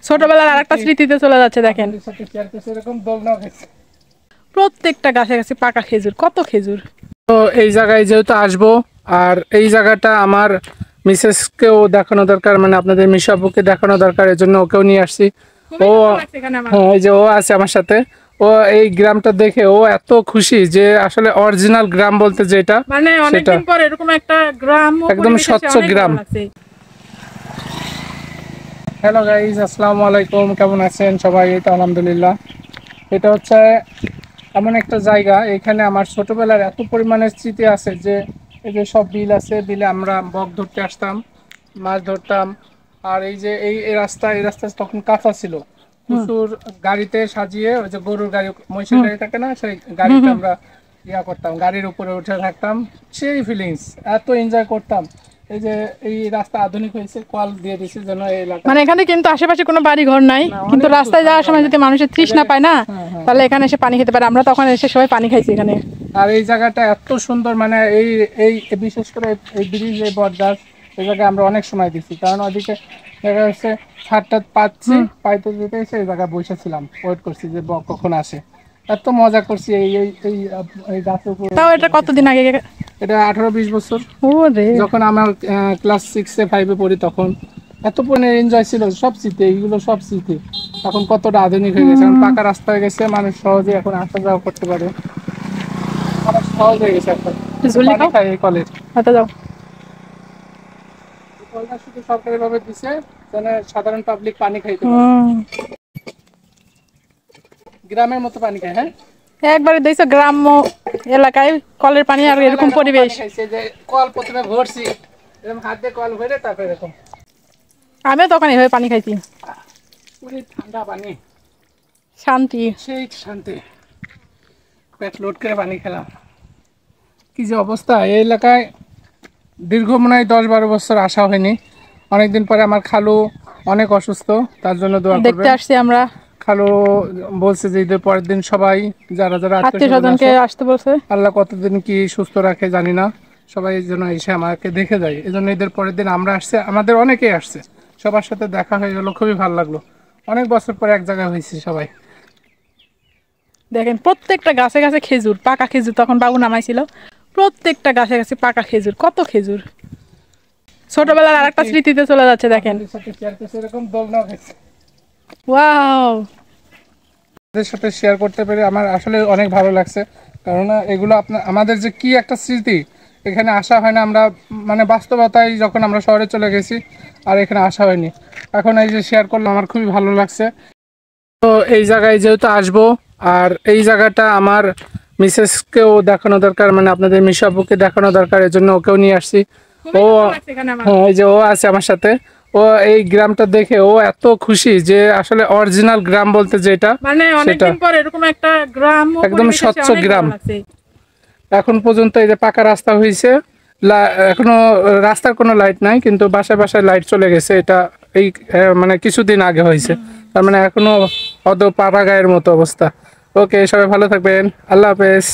ছোটবেলার আরেকটা স্মৃতিতে চলে যাচ্ছে দেখেন। প্রত্যেকটা গাছে গাছে পাকা খেজুর, কত খেজুর। তো এই জায়গায় যেহেতু আসবো, আর এই জায়গাটা আমার মিসেসকেও দেখানো দরকার, মানে আপনাদের মিশা আপুকে দেখানো দরকার, এর জন্য ওকেও নিয়ে আসছি। ও হ্যাঁ, এই যে ও আছে আমার সাথে। ও এই গ্রামটা দেখে ও এত খুশি যে আসলে অরিজিনাল গ্রাম বলতে যেটা, মানে অনেকদিন পর এরকম একটা গ্রাম, একদম স্বচ্ছ গ্রাম। হ্যালো গাইস, আসসালামু আলাইকুম, কেমন আছেন সবাই? এই তো আলহামদুলিল্লাহ। এটা হচ্ছে এমন একটা জায়গা, এখানে আমার ছোটবেলার এত পরিমাণের স্মৃতি আছে যে এই যে সব বিল আছে, বিলে আমরা বক ধরতে আসতাম, মাছ ধরতাম। আর এই যে এই রাস্তা তখন কাঁচা ছিল, প্রচুর গাড়িতে সাজিয়ে, ওই যে গরুর গাড়ি, মহিষের গাড়ি থাকে না, সেই গাড়িতে আমরা ইয়া করতাম, গাড়ির উপরে উঠে থাকতাম। সেই ফিলিংস এত এনজয় করতাম। এই যে এই রাস্তা আধুনিক হয়েছে, কল দিয়ে দিয়েছে যেন এই এলাকা, মানে এখানে কিন্তু আশেপাশে কোনো বাড়ি ঘর নাই, কিন্তু রাস্তায় যাওয়ার সময় যদি মানুষের তৃষ্ণা পায় না, তাহলে এখানে এসে পানি খেতে পারে। আমরা তখন এসে সবাই পানি খাইছি এখানে। আর এই জায়গাটা এত সুন্দর, মানে এই এই বিশেষ করে এই ব্রিজ, এই বটগাছ, এই জায়গায় আমরা অনেক সময় দিচ্ছি, কারণ ওদিকে দেখা যাচ্ছে ছাদটা পাচ্ছি, পাইতে যেতে এসে এই জায়গায় বসেছিলাম, ওয়েট করছি যে বক কখন আসে। এত মজা করছি এই এই এই এই গাছের উপর। তাও এটা কতদিন আগে? এটা 18-20 বছর, ও রে, যখন আমার ক্লাস 6-5-এ পড়ি, তখন এত পরিমাণে এনজয় ছিল। সব স্মৃতি, এইগুলো সব স্মৃতি। এখন কতটা আধুনিক হয়ে গেছে, এখন পাকা রাস্তা হয়ে গেছে, মানুষ সহজে এখন আসা যাওয়া করতে পারে, অনেক সহজ হয়ে গেছে এখন। পানি খাই এই কলেজ, হাতে যাও। কলটা শুধু সরকারি ভাবে দিছে, যেন সাধারণ পাবলিক পানি খাইতে পারে, গ্রামের মতো পানি খায়। হ্যাঁ, একবারে দেখছো গ্রাম্য এলাকায় কলের পানি আর এরকম পরিবেশ। যে কল প্রথমে ভরছি, এরকম হাত দিয়ে কল ভরে, তারপরে এরকম আমিও তখন এইভাবে পানি খাইছি। পুরো ঠান্ডা পানি, শান্তি, সেই শান্তি। পেট লোড করে পানি খেলাম। কি যে অবস্থা এই এলাকায়, দীর্ঘ মনে হয় 10-12 বছর আসা হয়নি। অনেকদিন পরে আমার খালু অনেক অসুস্থ, তার জন্য দোয়া করবেন। দেখতে আসছি আমরা। খালু বলছে যে ঈদের পরের দিন সবাই যারা যারা আত্মীয় স্বজনকে আসতে বলছে। আল্লাহ কতদিন কি সুস্থ রাখে জানি না, সবাই যেন এসে আমাকে দেখে যায়। এই জন্য ঈদের পরের দিন আমরা আসছে, আমাদের অনেকেই আসছে, সবার সাথে দেখা হয়ে গেল, খুবই ভালো লাগলো। অনেক বছর পরে এক জায়গায় হয়েছি সবাই। দেখেন প্রত্যেকটা গাছে গাছে খেজুর, পাকা খেজুর। তখন বাবু নামাইছিল, প্রত্যেকটা গাছে গাছে পাকা খেজুর, কত খেজুর। ছোটবেলার আরেকটা স্মৃতিতে চলে যাচ্ছে দেখেন। ওয়াও, আপনাদের সাথে শেয়ার করতে পেরে আমার আসলে অনেক ভালো লাগছে, কারণ এগুলো আমাদের যে কি একটা স্মৃতি, এখানে আসা হয় না। আমরা মানে বাস্তবতায় যখন আমরা শহরে চলে গেছি, আর এখানে আসা হয়নি। এখন এই যে শেয়ার করলাম, আমার খুবই ভালো লাগছে। তো এই জায়গায় যেহেতু আসবো, আর এই জায়গাটা আমার মিসেসকেও দেখানো দরকার, মানে আপনাদের মিশা আপুকে দেখানো দরকার, এর জন্য ওকেও নিয়ে আসছি। ও হ্যাঁ, এই যে ও আছে আমার সাথে। ও এই গ্রামটা দেখে ও এত খুশি যে আসলে অরিজিনাল গ্রাম বলতে যেটা, মানে অনেকদিন পর এরকম একটা গ্রাম, একদম স্বচ্ছ গ্রাম। এখন পর্যন্ত এই যে পাকা রাস্তা হয়েছে, এখনো রাস্তার কোনো লাইট নাই, কিন্তু বাসায় বাসায় লাইট চলে গেছে। এটা এই মানে কিছুদিন আগে হয়েছে, তার মানে এখনো পাড়া গায়ের মতো অবস্থা। ওকে, সবাই ভালো থাকবেন, আল্লাহ হাফেজ।